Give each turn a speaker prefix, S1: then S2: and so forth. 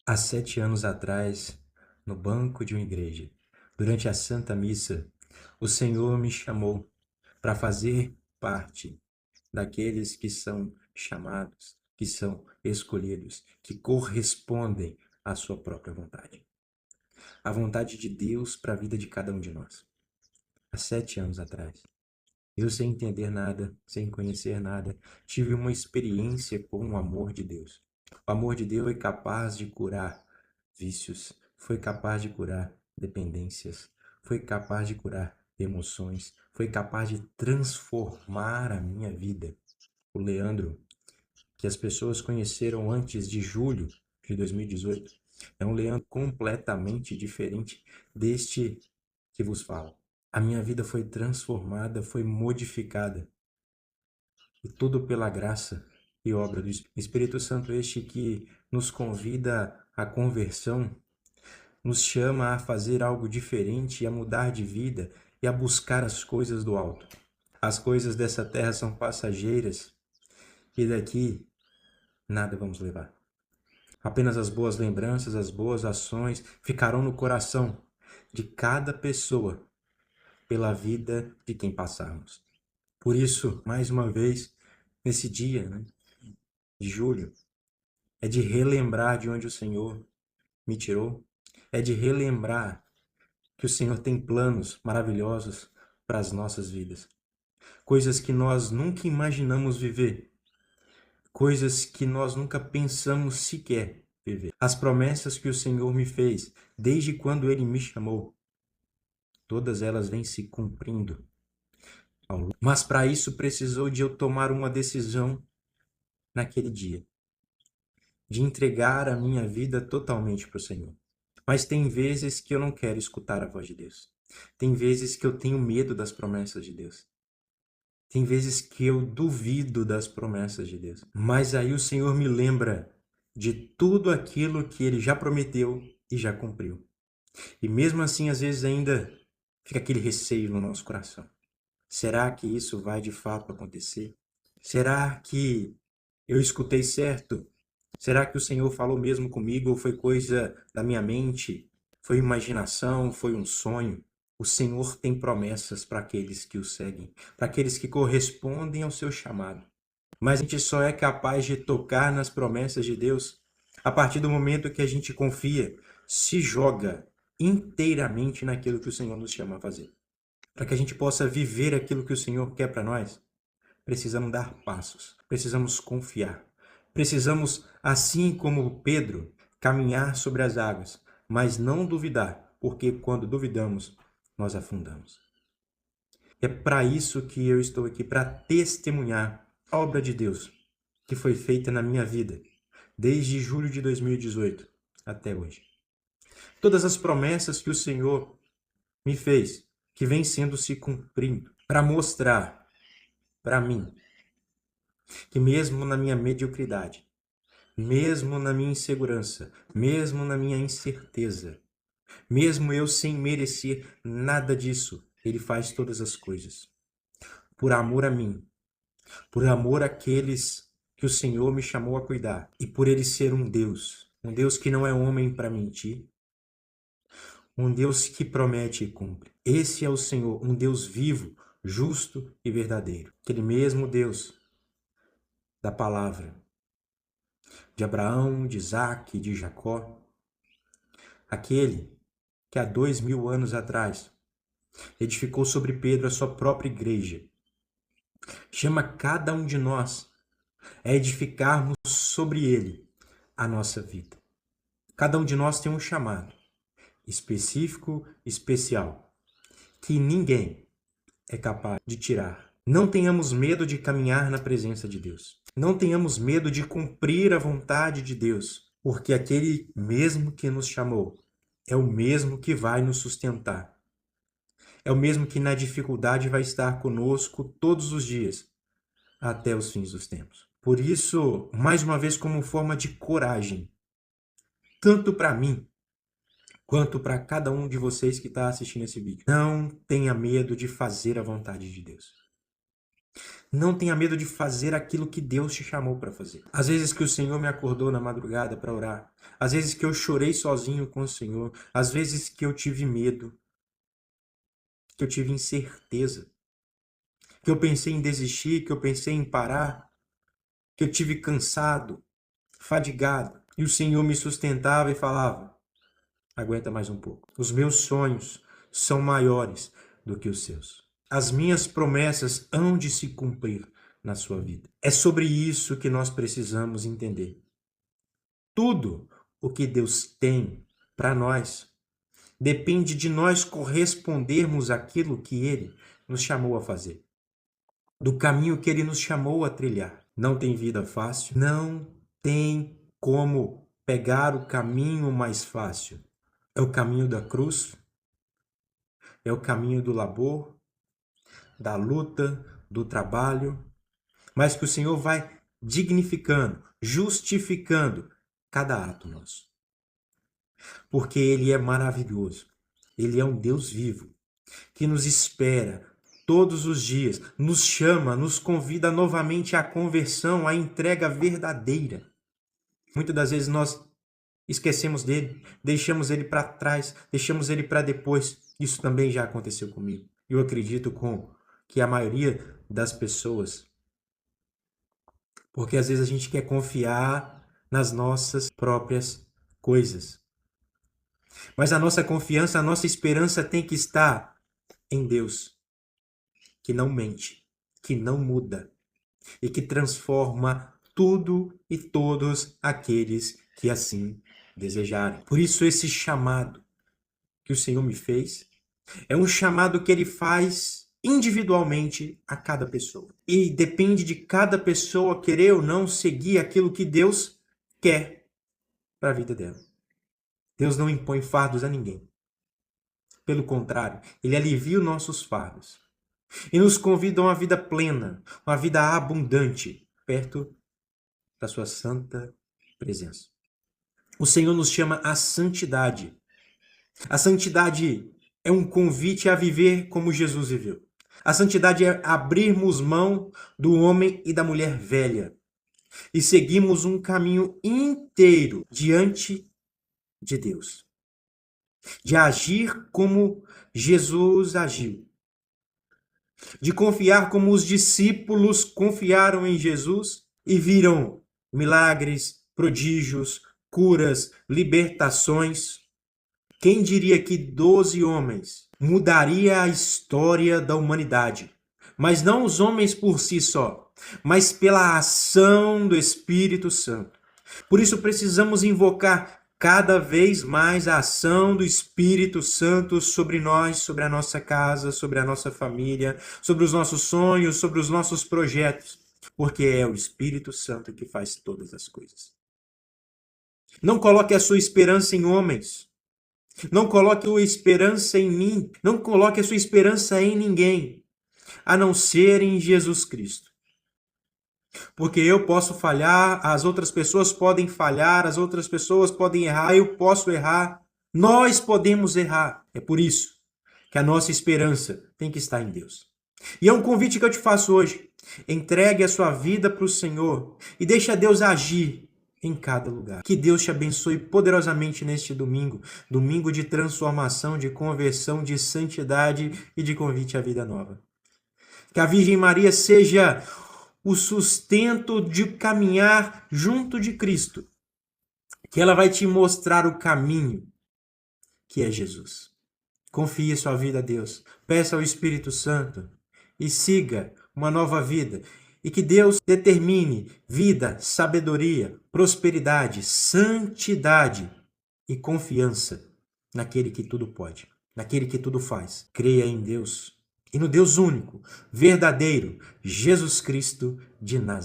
S1: Há 7 anos atrás, no banco de uma igreja, durante a Santa Missa, o Senhor me chamou para fazer parte daqueles que são chamados, que são escolhidos, que correspondem à sua própria vontade. A vontade de Deus para a vida de cada um de nós. Há 7 anos atrás, eu sem entender nada, sem conhecer nada, tive uma experiência com o amor de Deus. O amor de Deus foi capaz de curar vícios, foi capaz de curar dependências, foi capaz de curar emoções, foi capaz de transformar a minha vida. O Leandro, que as pessoas conheceram antes de julho de 2018, é um Leandro completamente diferente deste que vos falo. A minha vida foi transformada, foi modificada. E tudo pela graça e obra do Espírito Santo, este que nos convida à conversão, nos chama a fazer algo diferente, a mudar de vida e a buscar as coisas do alto. As coisas dessa terra são passageiras e daqui nada vamos levar. Apenas as boas lembranças, as boas ações ficarão no coração de cada pessoa pela vida de quem passarmos. Por isso, mais uma vez, nesse dia, de julho, é de relembrar de onde o Senhor me tirou, é de relembrar que o Senhor tem planos maravilhosos para as nossas vidas. Coisas que nós nunca imaginamos viver, coisas que nós nunca pensamos sequer viver. As promessas que o Senhor me fez desde quando Ele me chamou, todas elas vêm se cumprindo. Mas para isso precisou de eu tomar uma decisão naquele dia, de entregar a minha vida totalmente para o Senhor. Mas tem vezes que eu não quero escutar a voz de Deus. Tem vezes que eu tenho medo das promessas de Deus. Tem vezes que eu duvido das promessas de Deus. Mas aí o Senhor me lembra de tudo aquilo que Ele já prometeu e já cumpriu. E mesmo assim, às vezes ainda fica aquele receio no nosso coração. Será que isso vai de fato acontecer? Será que eu escutei certo? Será que o Senhor falou mesmo comigo ou foi coisa da minha mente? Foi imaginação? Foi um sonho? O Senhor tem promessas para aqueles que o seguem, para aqueles que correspondem ao seu chamado. Mas a gente só é capaz de tocar nas promessas de Deus a partir do momento que a gente confia, se joga inteiramente naquilo que o Senhor nos chama a fazer. Para que a gente possa viver aquilo que o Senhor quer para nós, precisamos dar passos, precisamos confiar. Precisamos, assim como Pedro, caminhar sobre as águas, mas não duvidar, porque quando duvidamos, nós afundamos. É para isso que eu estou aqui, para testemunhar a obra de Deus que foi feita na minha vida, desde julho de 2018 até hoje. Todas as promessas que o Senhor me fez, que vem sendo se cumprindo, para mostrar para mim que mesmo na minha mediocridade, mesmo na minha insegurança, mesmo na minha incerteza, mesmo eu sem merecer nada disso, Ele faz todas as coisas. Por amor a mim, por amor àqueles que o Senhor me chamou a cuidar, e por Ele ser um Deus que não é homem para mentir, um Deus que promete e cumpre. Esse é o Senhor, um Deus vivo, justo e verdadeiro. Aquele mesmo Deus da palavra de Abraão, de Isaque, de Jacó, aquele que há 2000 anos atrás edificou sobre Pedro a sua própria igreja, chama cada um de nós a edificarmos sobre ele a nossa vida. Cada um de nós tem um chamado específico, especial, que ninguém é capaz de tirar. Não tenhamos medo de caminhar na presença de Deus. Não tenhamos medo de cumprir a vontade de Deus, porque aquele mesmo que nos chamou é o mesmo que vai nos sustentar. É o mesmo que na dificuldade vai estar conosco todos os dias, até os fins dos tempos. Por isso, mais uma vez, como forma de coragem, tanto para mim, quanto para cada um de vocês que está assistindo esse vídeo, não tenha medo de fazer a vontade de Deus. Não tenha medo de fazer aquilo que Deus te chamou para fazer. Às vezes que o Senhor me acordou na madrugada para orar, às vezes que eu chorei sozinho com o Senhor, às vezes que eu tive medo, que eu tive incerteza, que eu pensei em desistir, que eu pensei em parar, que eu tive cansado, fadigado, e o Senhor me sustentava e falava: aguenta mais um pouco. Os meus sonhos são maiores do que os seus. As minhas promessas hão de se cumprir na sua vida. É sobre isso que nós precisamos entender. Tudo o que Deus tem para nós depende de nós correspondermos àquilo que Ele nos chamou a fazer, do caminho que Ele nos chamou a trilhar. Não tem vida fácil, não tem como pegar o caminho mais fácil. É o caminho da cruz, é o caminho do labor, da luta, do trabalho, mas que o Senhor vai dignificando, justificando cada ato nosso. Porque Ele é maravilhoso. Ele é um Deus vivo, que nos espera todos os dias, nos chama, nos convida novamente à conversão, à entrega verdadeira. Muitas das vezes nós esquecemos dele, deixamos ele para trás, deixamos ele para depois. Isso também já aconteceu comigo. Eu acredito que a maioria das pessoas, porque às vezes a gente quer confiar nas nossas próprias coisas. Mas a nossa confiança, a nossa esperança tem que estar em Deus, que não mente, que não muda e que transforma tudo e todos aqueles que assim desejarem. Por isso esse chamado que o Senhor me fez é um chamado que Ele faz individualmente a cada pessoa. E depende de cada pessoa querer ou não seguir aquilo que Deus quer para a vida dela. Deus não impõe fardos a ninguém. Pelo contrário, Ele alivia os nossos fardos e nos convida a uma vida plena, uma vida abundante, perto da sua santa presença. O Senhor nos chama à santidade. A santidade é um convite a viver como Jesus viveu. A santidade é abrirmos mão do homem e da mulher velha e seguirmos um caminho inteiro diante de Deus. De agir como Jesus agiu. De confiar como os discípulos confiaram em Jesus e viram milagres, prodígios, curas, libertações. Quem diria que 12 homens mudaria a história da humanidade? Mas não os homens por si só, mas pela ação do Espírito Santo. Por isso precisamos invocar cada vez mais a ação do Espírito Santo sobre nós, sobre a nossa casa, sobre a nossa família, sobre os nossos sonhos, sobre os nossos projetos, porque é o Espírito Santo que faz todas as coisas. Não coloque a sua esperança em homens. Não coloque a sua esperança em mim. Não coloque a sua esperança em ninguém, a não ser em Jesus Cristo. Porque eu posso falhar, as outras pessoas podem falhar, as outras pessoas podem errar, eu posso errar, nós podemos errar. É por isso que a nossa esperança tem que estar em Deus. E é um convite que eu te faço hoje. Entregue a sua vida para o Senhor e deixa Deus agir em cada lugar. Que Deus te abençoe poderosamente neste domingo, domingo de transformação, de conversão, de santidade e de convite à vida nova. Que a Virgem Maria seja o sustento de caminhar junto de Cristo. Que ela vai te mostrar o caminho, que é Jesus. Confie sua vida a Deus. Peça ao Espírito Santo e siga uma nova vida. E que Deus determine vida, sabedoria, prosperidade, santidade e confiança naquele que tudo pode, naquele que tudo faz. Creia em Deus e no Deus único, verdadeiro, Jesus Cristo de Nazaré.